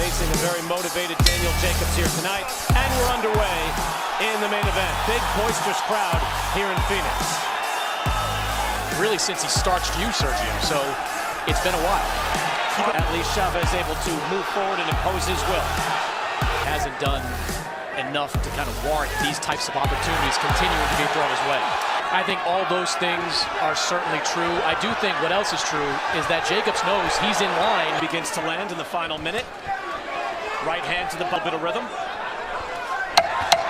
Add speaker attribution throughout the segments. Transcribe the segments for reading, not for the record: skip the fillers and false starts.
Speaker 1: Facing a very motivated Daniel Jacobs here tonight. And we're underway in the main event. Big, boisterous crowd here in Phoenix.
Speaker 2: Really since he starched you, Sergio, so it's been a while.
Speaker 1: At least Chavez able to move forward and impose his will.
Speaker 2: Hasn't done enough to kind of warrant these types of opportunities continuing to be thrown his way. I think all those things are certainly true. I do think what else is true is that Jacobs knows he's in line.
Speaker 1: Begins to land in the final minute. Right hand to the bit of rhythm.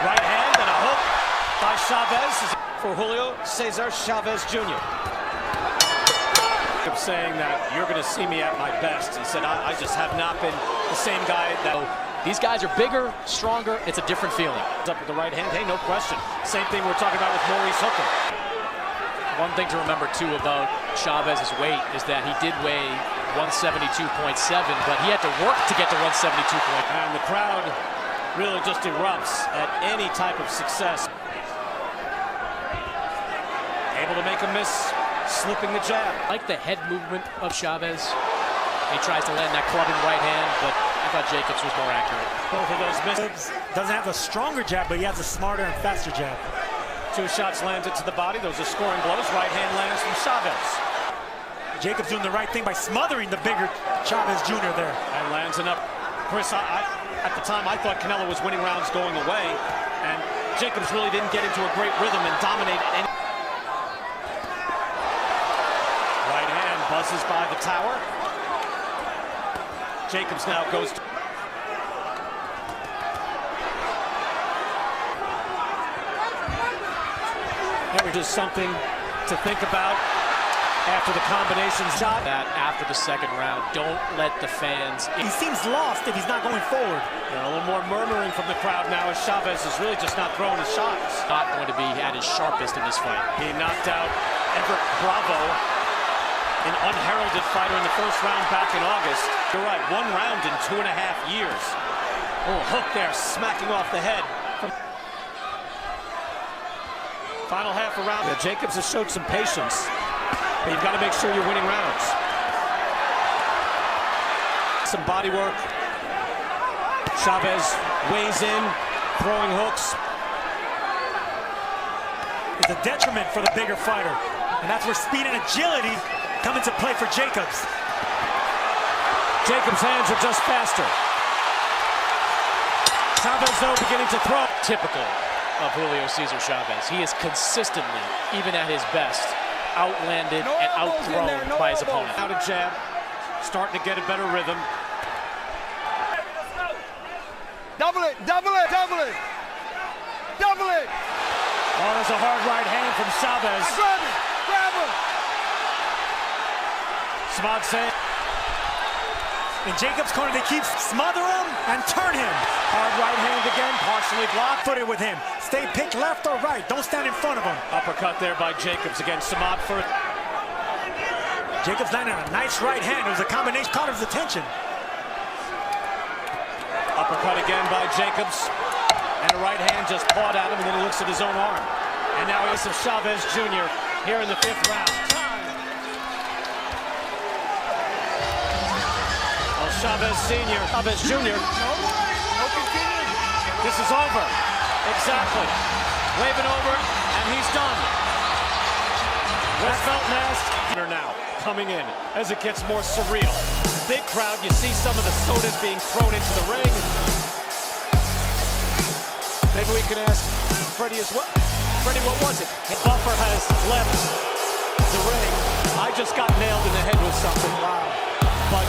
Speaker 1: Right hand and a hook by Chavez for Julio, Cesar, Chavez Jr. Saying that you're going to see me at my best. He said, I just have not been the same guy that...
Speaker 2: These guys are bigger, stronger. It's a different feeling.
Speaker 1: Up with the right hand. Hey, no question. Same thing we're talking about with Maurice Hooker.
Speaker 2: One thing to remember, too, about Chavez's weight is that he did weigh 172.7, but he had to work to get to 172.
Speaker 1: And the crowd really just erupts at any type of success. Able to make a miss, slipping the jab.
Speaker 2: I like the head movement of Chavez. He tries to land that clubbing right hand, but I thought Jacobs was more accurate.
Speaker 1: Both of those misses.
Speaker 3: Doesn't have a stronger jab, but he has a smarter and faster jab.
Speaker 1: 2 shots landed to the body. Those are scoring blows. Right hand lands from Chavez.
Speaker 3: Jacobs doing the right thing by smothering the bigger Chavez Jr. there.
Speaker 1: And lands it up. Chris, at the time, I thought Canelo was winning rounds going away, and Jacobs really didn't get into a great rhythm and dominate any. Right hand buzzes by the tower. Jacobs now goes to... There is something to think about after the combination shot.
Speaker 2: That after the second round, don't let the fans...
Speaker 3: He seems lost if he's not going forward.
Speaker 1: A little more murmuring from the crowd now as Chavez is really just not throwing his shots.
Speaker 2: Not going to be at his sharpest in this fight.
Speaker 1: He knocked out Everett Bravo, an unheralded fighter in the first round back in August. You're right, 1 round in 2.5 years. Oh, hook there, smacking off the head. Final half a round. Yeah, Jacobs has showed some patience, but you've got to make sure you're winning rounds. Some body work. Chavez weighs in, throwing hooks.
Speaker 3: It's a detriment for the bigger fighter, and that's where speed and agility come into play for Jacobs.
Speaker 1: Jacobs' hands are just faster. Chavez, though, beginning to throw.
Speaker 2: Typical of Julio Cesar Chavez. He is consistently, even at his best, outlanded and outthrown by his opponent.
Speaker 1: Out a jab, starting to get a better rhythm.
Speaker 4: Double it, double it, double it, double it.
Speaker 1: Oh, there's a hard right hand from Chavez.
Speaker 4: Grab it, grab him.
Speaker 1: Smart saying.
Speaker 3: In Jacobs' corner, they keep smother him and turn him.
Speaker 1: Hard right hand again, partially blocked.
Speaker 3: Footed with him. Stay pick left or right. Don't stand in front of him.
Speaker 1: Uppercut there by Jacobs against Samad for it.
Speaker 3: Jacobs landed a nice right hand. It was a combination, caught his attention.
Speaker 1: Uppercut again by Jacobs. And a right hand just pawed at him, and then he looks at his own arm. And now here's Chavez Jr. here in the 5th round. Chavez Sr., Chavez Jr. This is over. Exactly. Waving over, and he's done. Westfeld Nast now coming in as it gets more surreal. Big crowd. You see some of the sodas being thrown into the ring. Maybe we can ask Freddie as well. Freddie, what was it? The buffer has left the ring. I just got nailed in the head with something. Wow. But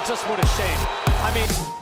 Speaker 1: just what a shame. I mean...